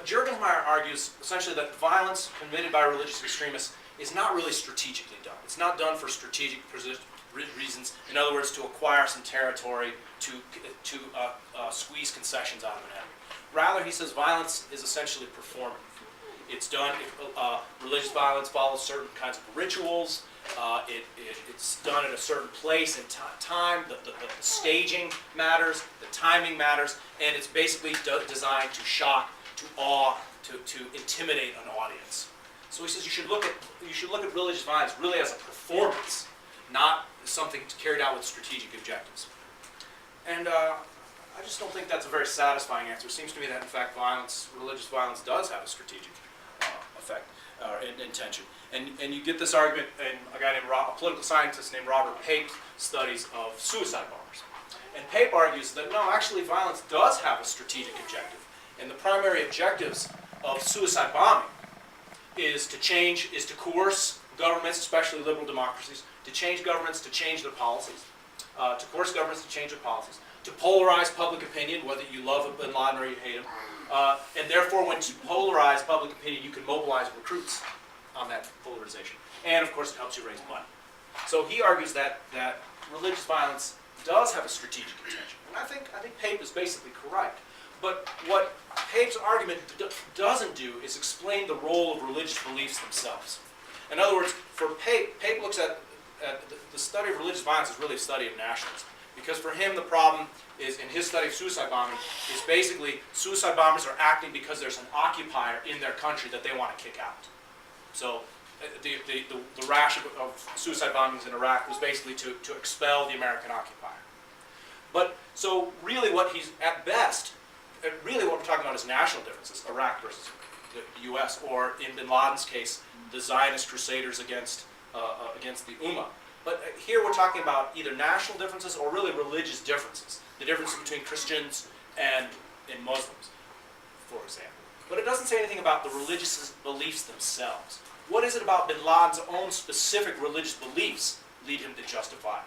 Juergensmeyer argues essentially that violence committed by religious extremists is not really strategically done. It's not done for strategic reasons. In other words, to acquire some territory, to squeeze concessions out of an enemy. Rather, he says violence is essentially performative. It's done, religious violence follows certain kinds of rituals. It's done at a certain place and time. The staging matters, the timing matters, and it's basically designed to shock, to awe, to intimidate an audience. So he says you should look at religious violence really as a performance, not something carried out with strategic objectives. And I just don't think that's a very satisfying answer. It seems to me that in fact religious violence does have a strategic effect or intention. And you get this argument in a political scientist named Robert Pape's studies of suicide bombers. And Pape argues that no, actually violence does have a strategic objective. And the primary objectives of suicide bombing is to coerce governments, especially liberal democracies, to change governments to change their policies, to coerce governments to change their policies, to polarize public opinion, whether you love bin Laden or you hate him. And therefore, when you polarize public opinion, you can mobilize recruits on that polarization. And of course, it helps you raise money. So he argues that religious violence does have a strategic intention. And I think Pape is basically correct. But what Pape's argument doesn't do is explain the role of religious beliefs themselves. In other words, for Pape looks at the study of religious violence is really a study of nationalism. Because for him, the problem is, in his study of suicide bombing, is basically suicide bombers are acting because there's an occupier in their country that they want to kick out. So the rash of suicide bombings in Iraq was basically to expel the American occupier. But so really what he's, at best, really what we're talking about is national differences, Iraq versus the U.S., or in bin Laden's case, the Zionist crusaders against the Ummah. But here we're talking about either national differences or really religious differences. The difference between Christians and Muslims, for example. But it doesn't say anything about the religious beliefs themselves. What is it about bin Laden's own specific religious beliefs lead him to justify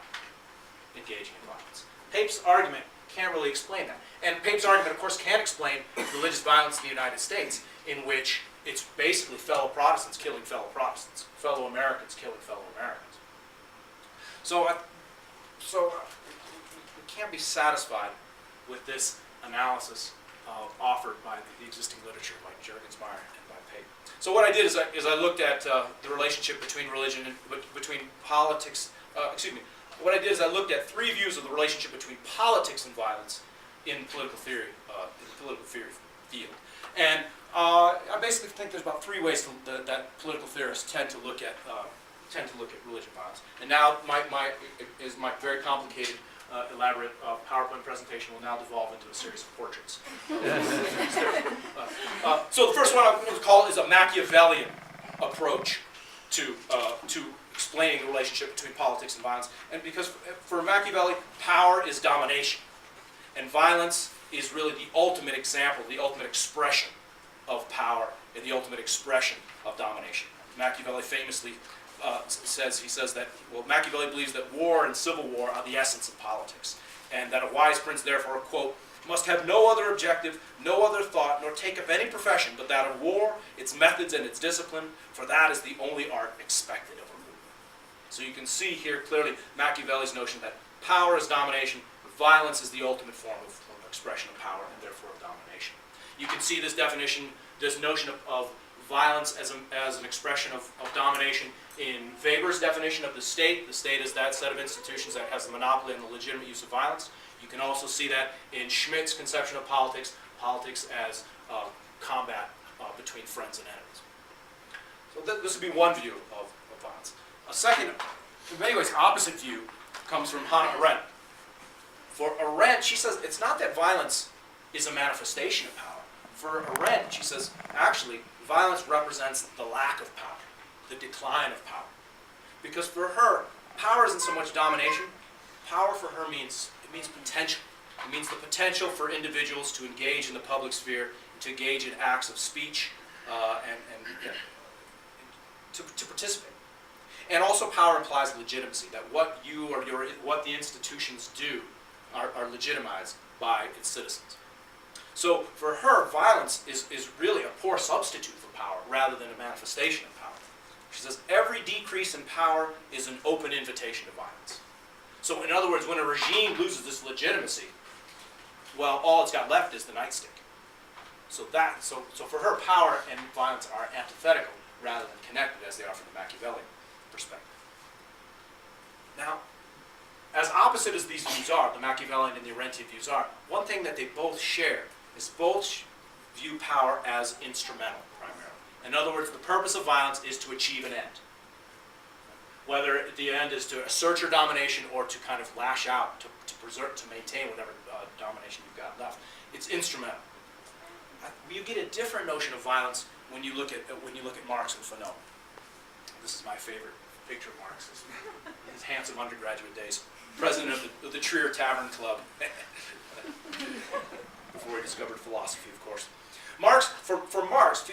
engaging in violence? Pape's argument can't really explain that. And Pape's argument, of course, can't explain religious violence in the United States, in which it's basically fellow Protestants killing fellow Protestants, fellow Americans killing fellow Americans. So we can't be satisfied with this analysis offered by the existing literature, by Juergensmeyer and by Pape. So what I did is I looked at the relationship between religion and between politics. What I did is I looked at three views of the relationship between politics and violence in political theory, field. And I basically think there's about three ways that political theorists tend to look at religion violence. And now my very complicated, elaborate PowerPoint presentation will now devolve into a series of portraits. So the first one I'm going to call is a Machiavellian approach to explaining the relationship between politics and violence. And because for Machiavelli, power is domination, and violence is really the ultimate example, the ultimate expression of power, and the ultimate expression of domination. Machiavelli famously says that, well, Machiavelli believes that war and civil war are the essence of politics, and that a wise prince, therefore, quote, must have no other objective, no other thought, nor take up any profession but that of war, its methods and its discipline, for that is the only art expected of a ruler. So you can see here clearly Machiavelli's notion that power is domination, violence is the ultimate form of expression of power, and therefore of domination. You can see this definition, this notion of violence as an expression of domination in Weber's definition of the state. The state is that set of institutions that has the monopoly on the legitimate use of violence. You can also see that in Schmidt's conception of politics, politics as combat between friends and enemies. So this would be one view of violence. A second, in many ways opposite view, comes from Hannah Arendt. For Arendt, she says it's not that violence is a manifestation of power. For Arendt, she says, actually, violence represents the lack of power, the decline of power. Because for her, power isn't so much domination. Power for her means potential. It means the potential for individuals to engage in the public sphere, to engage in acts of speech, and to participate. And also power implies legitimacy, that what you or what the institutions do are legitimized by its citizens. So for her, violence is really a poor substitute for power rather than a manifestation of power. She says every decrease in power is an open invitation to violence. So in other words, when a regime loses its legitimacy, well, all it's got left is the nightstick. So for her, power and violence are antithetical rather than connected as they are from the Machiavellian perspective. Now, as opposite as these views are, the Machiavellian and the Arendtian views are, one thing that they both share is both view power as instrumental, primarily. In other words, the purpose of violence is to achieve an end. Whether the end is to assert your domination or to kind of lash out, to maintain whatever domination you've got left, it's instrumental. You get a different notion of violence when you look at Marx and Fanon. This is my favorite picture of Marx, his handsome undergraduate days, president of the Trier Tavern Club, before he discovered philosophy, of course. For Marx,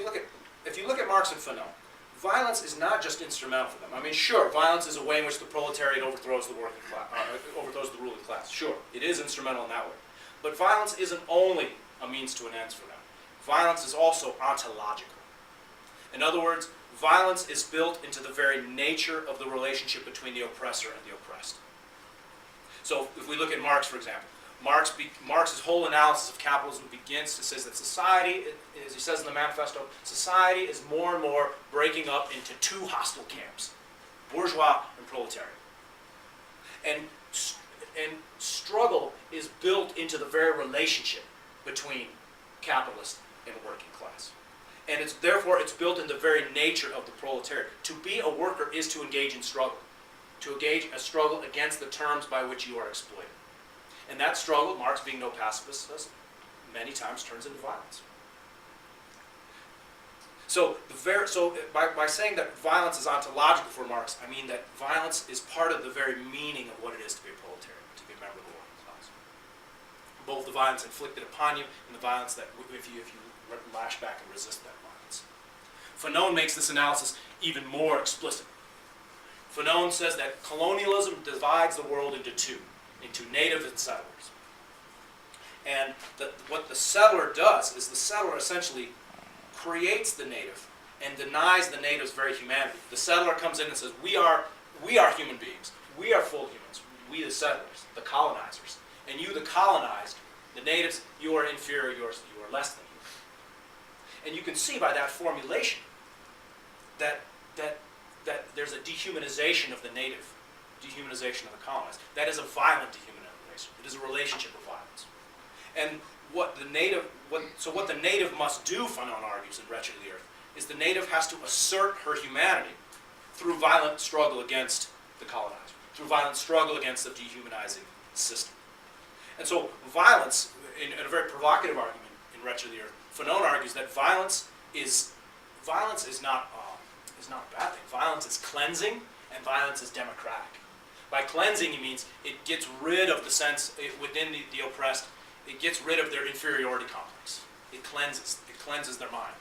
if you look at Marx and Fanon, violence is not just instrumental for them. I mean, sure, violence is a way in which the proletariat overthrows the working class, overthrows the ruling class. Sure, it is instrumental in that way. But violence isn't only a means to an end for them. Violence is also ontological. In other words, violence is built into the very nature of the relationship between the oppressor and the oppressed. So if we look at Marx, for example, Marx's whole analysis of capitalism begins to say that society, as he says in the manifesto, society is more and more breaking up into two hostile camps, bourgeois and proletariat. And struggle is built into the very relationship between capitalist and working class. And therefore it's built in the very nature of the proletariat. To be a worker is to engage in struggle, to engage a struggle against the terms by which you are exploited. And that struggle, Marx being no pacifist, many times turns into violence. So by saying that violence is ontological for Marx, I mean that violence is part of the very meaning of what it is to be a proletariat, to be a member of the working class. Both the violence inflicted upon you and the violence that if you lash back and resist that violence. Fanon makes this analysis even more explicit. Fanon says that colonialism divides the world into two, into native and settlers. And what the settler does is the settler essentially creates the native and denies the native's very humanity. The settler comes in and says, we are human beings. We are full humans. We the settlers, the colonizers. And you the colonized, the natives, you are inferior, you are less than human. And you can see by that formulation that there's a dehumanization of the native, dehumanization of the colonized. That is a violent dehumanization. It is a relationship of violence. And what the native must do, Fanon argues in Wretched of the Earth, is the native has to assert her humanity through violent struggle against the colonizer, through violent struggle against the dehumanizing system. And so violence, in a very provocative argument in Wretched of the Earth, Fanon argues that violence is not a bad thing. Violence is cleansing, and violence is democratic. By cleansing, he means it gets rid of the sense within the oppressed. It gets rid of their inferiority complex. It cleanses their mind.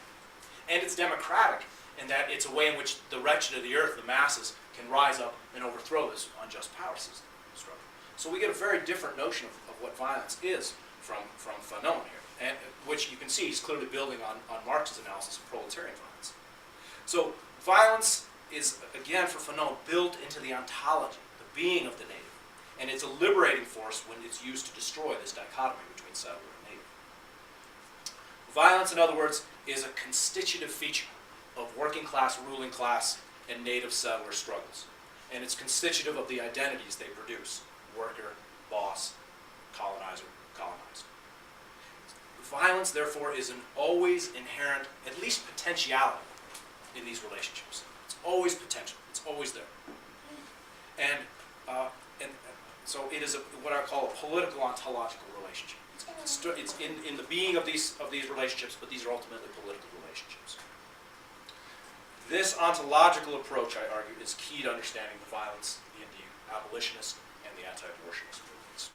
And it's democratic in that it's a way in which the wretched of the earth, the masses, can rise up and overthrow this unjust power system structure. So we get a very different notion of what violence is from Fanon here, and which you can see he's clearly building on Marx's analysis of proletarian violence. So violence is, again, for Fanon, built into the ontology, the being of the native. And it's a liberating force when it's used to destroy this dichotomy between settler and native. Violence, in other words, is a constitutive feature of working class, ruling class, and native settler struggles. And it's constitutive of the identities they produce: worker, boss, colonizer, colonized. Violence, therefore, is an always inherent, at least potentiality, in these relationships. It's always potential. It's always there. And so it is what I call a political ontological relationship. It's in the being of these relationships, but these are ultimately political relationships. This ontological approach, I argue, is key to understanding the violence in the abolitionist and the anti-abortionist.